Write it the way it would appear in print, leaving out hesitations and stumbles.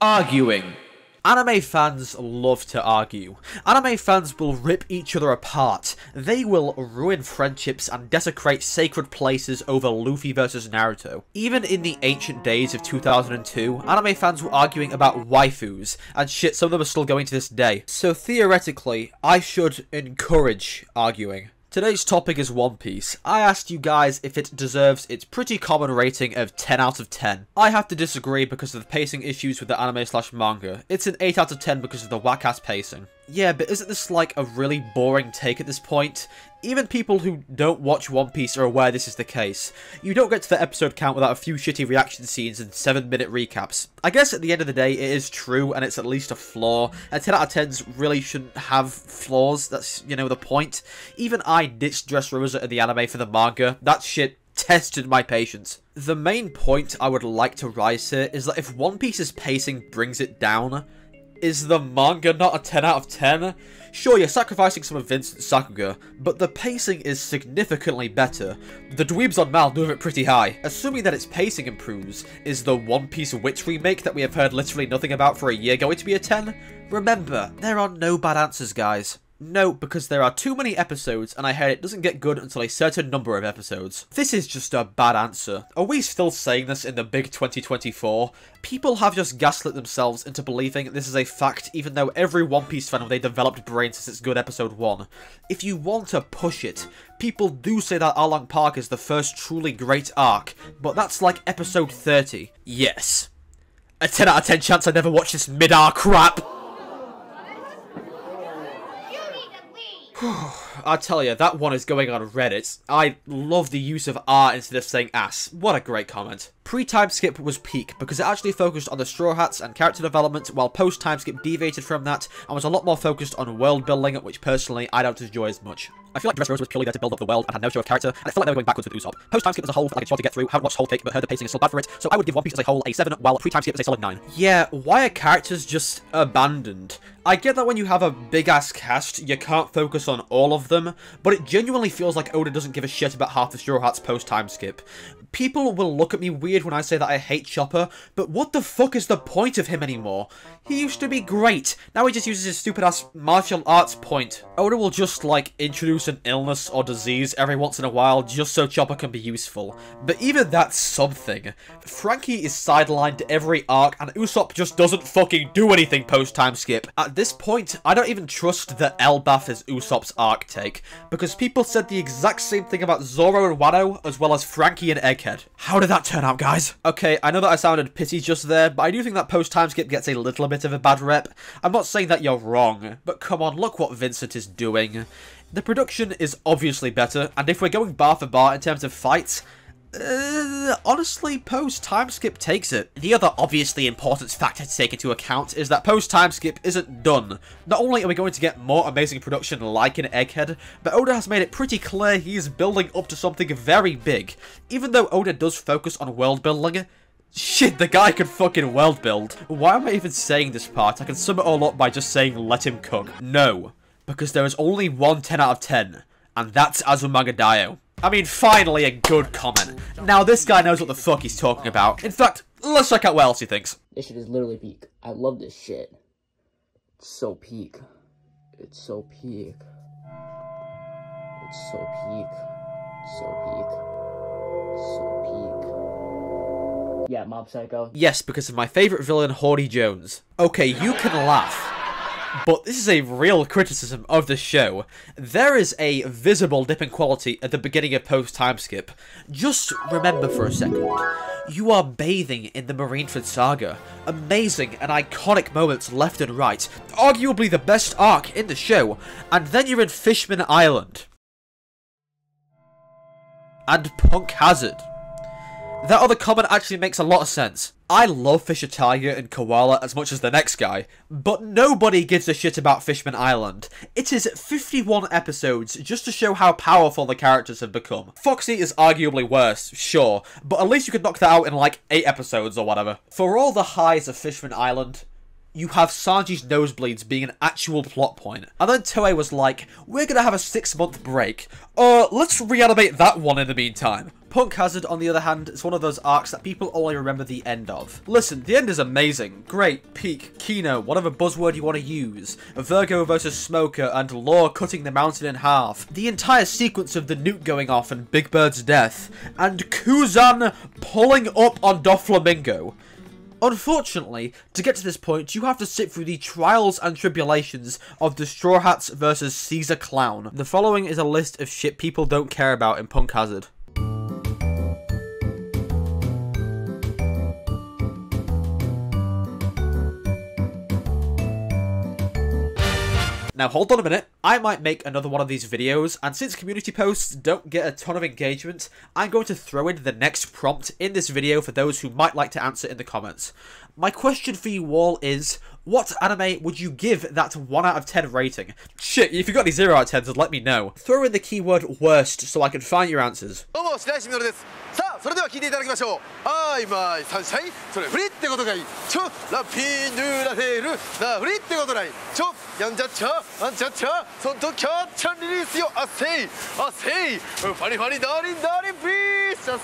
Arguing. Anime fans love to argue. Anime fans will rip each other apart. They will ruin friendships and desecrate sacred places over Luffy versus Naruto. Even in the ancient days of 2002, anime fans were arguing about waifus, and shit, some of them are still going to this day. So theoretically, I should encourage arguing. Today's topic is One Piece. I asked you guys if it deserves its pretty common rating of 10 out of 10. I have to disagree because of the pacing issues with the anime/manga. It's an 8 out of 10 because of the whack-ass pacing. Yeah, but isn't this like a really boring take at this point? Even people who don't watch One Piece are aware this is the case. You don't get to the episode count without a few shitty reaction scenes and 7-minute recaps. I guess at the end of the day it is true and it's at least a flaw, and 10 out of 10s really shouldn't have flaws, that's, you know, the point. Even I ditched Dressrosa in the anime for the manga. That shit tested my patience. The main point I would like to rise here is that if One Piece's pacing brings it down, is the manga not a 10 out of 10? Sure, you're sacrificing some of Vincent Sakuga, but the pacing is significantly better. The dweebs on Mal move it pretty high. Assuming that its pacing improves, is the One Piece Witch remake that we have heard literally nothing about for a year going to be a 10? Remember, there are no bad answers, guys. No, because there are too many episodes, and I heard it doesn't get good until a certain number of episodes. This is just a bad answer. Are we still saying this in the big 2024? People have just gaslit themselves into believing this is a fact, even though every One Piece fan with a developed brain says it's good episode 1. If you want to push it, people do say that Arlong Park is the first truly great arc, but that's like episode 30. Yes. A 10 out of 10 chance I never watch this mid-arc crap! I tell you, that one is going on Reddit. I love the use of R instead of saying ass. What a great comment. Pre-timeskip was peak because it actually focused on the Straw Hats and character development, while post-timeskip deviated from that and was a lot more focused on world building, which personally I don't enjoy as much. I feel like Dressrosa was purely there to build up the world and had no show of character, and I felt like they were going backwards with Usopp. Post-timeskip as a whole felt like it's hard to get through, haven't watched the whole thing, but heard the pacing is still bad for it, so I would give One Piece as a whole a 7, while pre-timeskip is a solid 9. Yeah, why are characters just abandoned? I get that when you have a big-ass cast, you can't focus on all of them, but it genuinely feels like Oda doesn't give a shit about half the Straw Hats post-timeskip. People will look at me weird when I say that I hate Chopper, but what the fuck is the point of him anymore? He used to be great, now he just uses his stupid-ass martial arts point. Oda will just, like, introduce an illness or disease every once in a while just so Chopper can be useful. But even that's something. Frankie is sidelined every arc, and Usopp just doesn't fucking do anything post-timeskip. At this point, I don't even trust that Elbaf is Usopp's arc take, because people said the exact same thing about Zoro and Wano, as well as Frankie and Egghead. How did that turn out, guys? Okay, I know that I sounded pity just there, but I do think that post-timeskip gets a little bit of a bad rep. I'm not saying that you're wrong, but come on, look what Vincent is doing. The production is obviously better, and if we're going bar for bar in terms of fights, honestly, post-timeskip takes it. The other obviously important factor to take into account is that post-timeskip isn't done. Not only are we going to get more amazing production like in Egghead, but Oda has made it pretty clear he is building up to something very big. Even though Oda does focus on world building, shit, the guy can fucking world build. Why am I even saying this part? I can sum it all up by just saying let him cook. No, because there is only one 10 out of 10, and that's Azumanga daioh. I mean, finally a good comment. Now this guy knows what the fuck he's talking about. In fact, let's check out what else he thinks. This shit is literally peak. I love this shit. It's so peak. It's so peak. It's so peak. So peak. So peak. Yeah, Mob Psycho. Yes, because of my favourite villain, Hordy Jones. Okay, you can laugh, but this is a real criticism of the show. There is a visible dip in quality at the beginning of post-timeskip. Just remember for a second, you are bathing in the Marineford saga. Amazing and iconic moments left and right. Arguably the best arc in the show. And then you're in Fishman Island. And Punk Hazard. That other comment actually makes a lot of sense. I love Fisher Tiger and Koala as much as the next guy, but nobody gives a shit about Fishman Island. It is 51 episodes just to show how powerful the characters have become. Foxy is arguably worse, sure, but at least you could knock that out in like 8 episodes or whatever. For all the highs of Fishman Island, you have Sanji's nosebleeds being an actual plot point. And then Toei was like, we're gonna have a 6-month break. Let's reanimate that one in the meantime. Punk Hazard, on the other hand, is one of those arcs that people only remember the end of. Listen, the end is amazing. Great, peak, Kino, whatever buzzword you want to use. Virgo versus Smoker, and Law cutting the mountain in half. The entire sequence of the nuke going off and Big Bird's death. And Kuzan pulling up on Doflamingo. Unfortunately, to get to this point, you have to sit through the trials and tribulations of the Straw Hats versus Caesar Clown. The following is a list of shit people don't care about in Punk Hazard. Now hold on a minute, I might make another one of these videos, and since community posts don't get a ton of engagement, I'm going to throw in the next prompt in this video for those who might like to answer in the comments. My question for you all is, what anime would you give that 1 out of 10 rating? Shit, if you got any 0 out of 10s, let me know. Throw in the keyword worst so I can find your answers. さあそれでは聞いていただきましょう。あいまいサンシャイそれフリってことがいい。ちょラピーヌーラフェールなフリってことない。ちょやんちゃっちゃあんちゃっちゃそんとキャッチャンリリースよあせいあせいファニファニダーリンダーリンピース